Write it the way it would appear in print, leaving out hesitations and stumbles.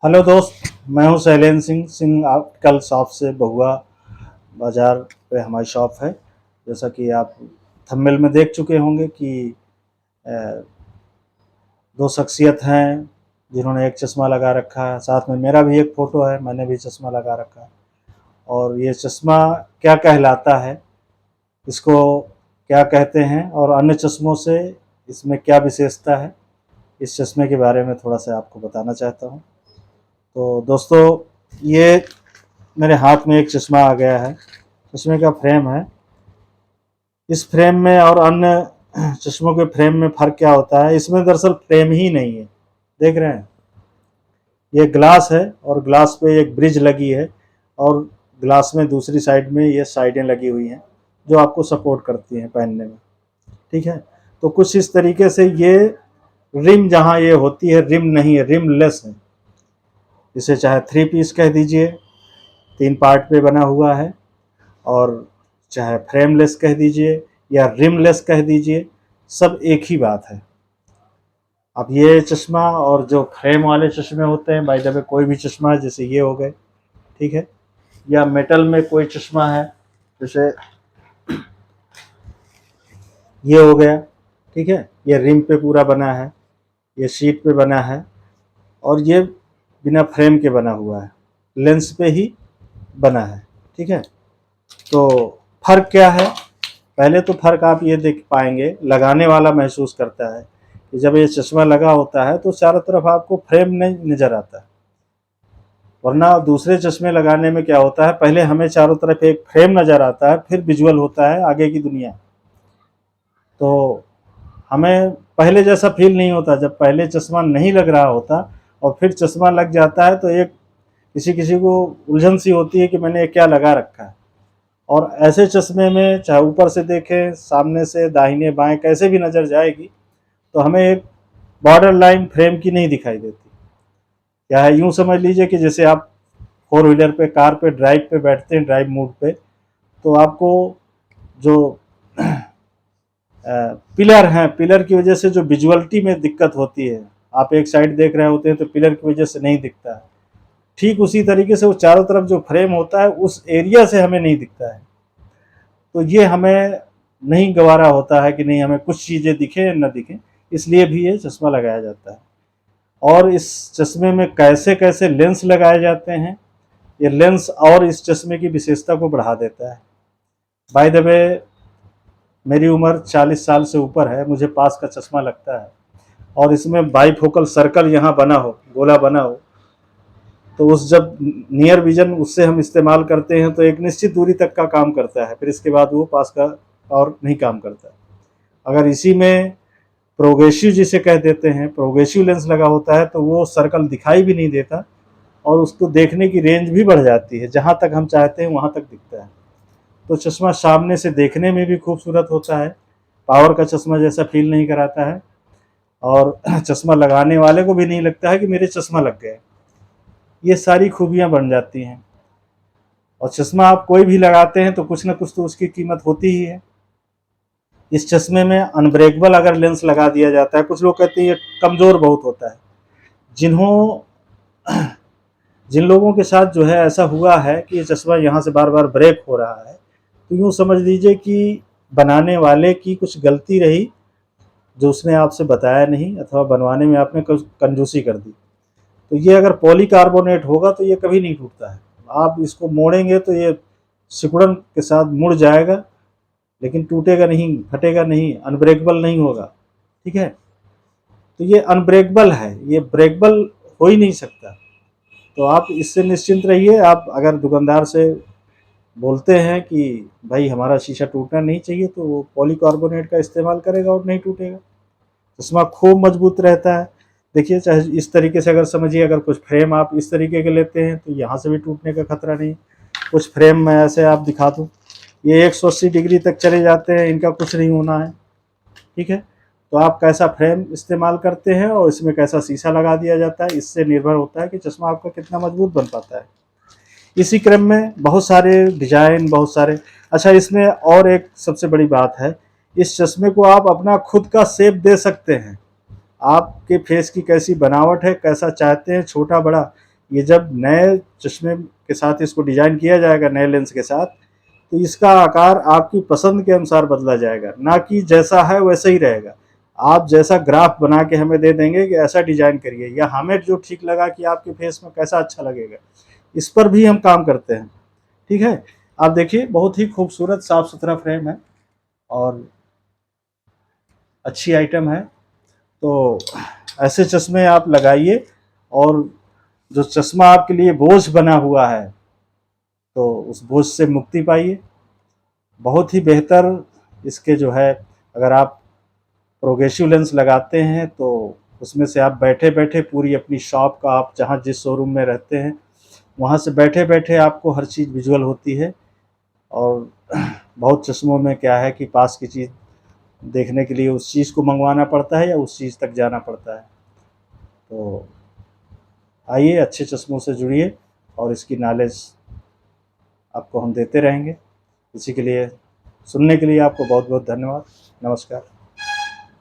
Hello दोस्त, मैं हूं शैलेंद्र सिंह ऑप्टिकल शॉप से बहुआ बाज़ार पे हमारी शॉप है। जैसा कि आप थंबनेल में देख चुके होंगे कि अ, दो शख्सियत हैं जिन्होंने एक चश्मा लगा रखा है, साथ में मेरा भी एक फ़ोटो है, मैंने भी चश्मा लगा रखा है। और ये चश्मा क्या कहलाता है, इसको क्या कहते हैं और अन्य चश्मों से इसमें क्या विशेषता है, इस चश्मे के बारे में थोड़ा-सा आपको बताना चाहता हूँ। तो दोस्तों, ये मेरे हाथ में एक चश्मा आ गया है। चश्मे का फ्रेम है। इस फ्रेम में और अन्य चश्मों के फ्रेम में फ़र्क क्या होता है, इसमें दरअसल फ्रेम ही नहीं है। देख रहे हैं, ये ग्लास है और ग्लास पे एक ब्रिज लगी है और ग्लास में दूसरी साइड में ये साइडें लगी हुई हैं जो आपको सपोर्ट करती हैं पहनने में। ठीक है, तो कुछ इस तरीके से ये रिम जहाँ ये होती है, रिम नहीं है, रिमलेस है। इसे चाहे थ्री पीस कह दीजिए, तीन पार्ट पे बना हुआ है, और चाहे फ्रेमलेस कह दीजिए या रिमलेस कह दीजिए, सब एक ही बात है। अब ये चश्मा और जो फ्रेम वाले चश्मे होते हैं, बाय द वे कोई भी चश्मा है, जैसे ये हो गए, ठीक है, या मेटल में कोई चश्मा है, जैसे ये हो गया, ठीक है, ये रिम पे पूरा बना है, ये शीट पे बना है, और ये बिना फ्रेम के बना हुआ है, लेंस पे ही बना है। ठीक है, तो फ़र्क क्या है? पहले तो फ़र्क आप ये देख पाएंगे, लगाने वाला महसूस करता है कि जब ये चश्मा लगा होता है तो चारों तरफ आपको फ्रेम नहीं नज़र आता। वरना दूसरे चश्मे लगाने में क्या होता है, पहले हमें चारों तरफ एक फ्रेम नज़र आता है, फिर विजुअल होता है आगे की दुनिया। तो हमें पहले जैसा फील नहीं होता, जब पहले चश्मा नहीं लग रहा होता और फिर चश्मा लग जाता है तो एक किसी किसी को उलझन सी होती है कि मैंने ये क्या लगा रखा है। और ऐसे चश्मे में चाहे ऊपर से देखें, सामने से, दाहिने बाएं कैसे भी नज़र जाएगी, तो हमें एक बॉर्डर लाइन फ्रेम की नहीं दिखाई देती। क्या है, यूँ समझ लीजिए कि जैसे आप फोर व्हीलर पे, कार पे ड्राइव पे बैठते हैं, ड्राइव मोड पे, तो आपको जो पिलर हैं, पिलर की वजह से जो विजुअलिटी में दिक्कत होती है, आप एक साइड देख रहे होते हैं तो पिलर की वजह से नहीं दिखता है, ठीक उसी तरीके से वो चारों तरफ जो फ्रेम होता है उस एरिया से हमें नहीं दिखता है। तो ये हमें नहीं गवारा होता है कि नहीं, हमें कुछ चीज़ें दिखें न दिखें, इसलिए भी ये चश्मा लगाया जाता है। और इस चश्मे में कैसे कैसे लेंस लगाए जाते हैं, ये लेंस और इस चश्मे की विशेषता को बढ़ा देता है। बाय द वे, मेरी उम्र 40 साल से ऊपर है, मुझे पास का चश्मा लगता है, और इसमें बाईफोकल सर्कल यहाँ बना हो, गोला बना हो, तो उस जब नियर विजन उससे हम इस्तेमाल करते हैं तो एक निश्चित दूरी तक का काम करता है, फिर इसके बाद वो पास का और नहीं काम करता है। अगर इसी में प्रोग्रेसिव जिसे कह देते हैं, प्रोग्रेसिव लेंस लगा होता है तो वो सर्कल दिखाई भी नहीं देता और उसको देखने की रेंज भी बढ़ जाती है, जहाँ तक हम चाहते हैं वहाँ तक दिखता है। तो चश्मा सामने से देखने में भी खूबसूरत होता है, पावर का चश्मा जैसा फील नहीं कराता है, और चश्मा लगाने वाले को भी नहीं लगता है कि मेरे चश्मा लग गया। ये सारी खूबियाँ बन जाती हैं। और चश्मा आप कोई भी लगाते हैं तो कुछ ना कुछ तो उसकी कीमत होती ही है। इस चश्मे में अनब्रेकेबल अगर लेंस लगा दिया जाता है, कुछ लोग कहते हैं ये कमज़ोर बहुत होता है। जिन्हों जिन लोगों के साथ जो है ऐसा हुआ है कि ये चश्मा यहाँ से बार बार ब्रेक हो रहा है, तो यूँ समझ लीजिए कि बनाने वाले की कुछ गलती रही, जो उसने आपसे बताया नहीं, अथवा बनवाने में आपने कुछ कंजूसी कर दी। तो ये अगर पॉलीकार्बोनेट होगा तो ये कभी नहीं टूटता है। आप इसको मोड़ेंगे तो ये सिकुड़न के साथ मुड़ जाएगा, लेकिन टूटेगा नहीं, फटेगा नहीं, अनब्रेकेबल नहीं होगा। ठीक है, तो ये अनब्रेकेबल है, ये ब्रेकेबल हो ही नहीं सकता। तो आप इससे निश्चिंत रहिए। आप अगर दुकानदार से बोलते हैं कि भाई हमारा शीशा टूटना नहीं चाहिए, तो वो पॉलीकार्बोनेट का इस्तेमाल करेगा और नहीं टूटेगा। चश्मा खूब मजबूत रहता है। देखिए, चाहे इस तरीके से अगर समझिए, अगर कुछ फ्रेम आप इस तरीके के लेते हैं तो यहाँ से भी टूटने का खतरा नहीं। कुछ फ्रेम में ऐसे आप दिखा दूँ, ये 180 डिग्री तक चले जाते हैं, इनका कुछ नहीं होना है। ठीक है, तो आप कैसा फ्रेम इस्तेमाल करते हैं और इसमें कैसा शीशा लगा दिया जाता है, इससे निर्भर होता है कि चश्मा आपका कितना मजबूत बन पाता है। इसी क्रम में बहुत सारे डिजाइन, बहुत सारे, अच्छा, इसमें और एक सबसे बड़ी बात है, इस चश्मे को आप अपना खुद का शेप दे सकते हैं। आपके फेस की कैसी बनावट है, कैसा चाहते हैं, छोटा बड़ा, ये जब नए चश्मे के साथ इसको डिज़ाइन किया जाएगा, नए लेंस के साथ, तो इसका आकार आपकी पसंद के अनुसार बदला जाएगा, ना कि जैसा है वैसा ही रहेगा। आप जैसा ग्राफ बना के हमें दे देंगे कि ऐसा डिज़ाइन करिए, या हमें जो ठीक लगा कि आपके फेस में कैसा अच्छा लगेगा, इस पर भी हम काम करते हैं। ठीक है, आप देखिए बहुत ही खूबसूरत साफ सुथरा फ्रेम है और अच्छी आइटम है। तो ऐसे चश्मे आप लगाइए, और जो चश्मा आपके लिए बोझ बना हुआ है तो उस बोझ से मुक्ति पाइए। बहुत ही बेहतर इसके जो है, अगर आप प्रोग्रेसिव लेंस लगाते हैं तो उसमें से आप बैठे बैठे पूरी अपनी शॉप का, आप जहाँ जिस शोरूम में रहते हैं वहाँ से बैठे बैठे आपको हर चीज़ विजुअल होती है। और बहुत चश्मों में क्या है कि पास की चीज़ देखने के लिए उस चीज़ को मंगवाना पड़ता है या उस चीज़ तक जाना पड़ता है। तो आइए अच्छे चश्मों से जुड़िए, और इसकी नॉलेज आपको हम देते रहेंगे। इसी के लिए, सुनने के लिए आपको बहुत बहुत धन्यवाद। नमस्कार।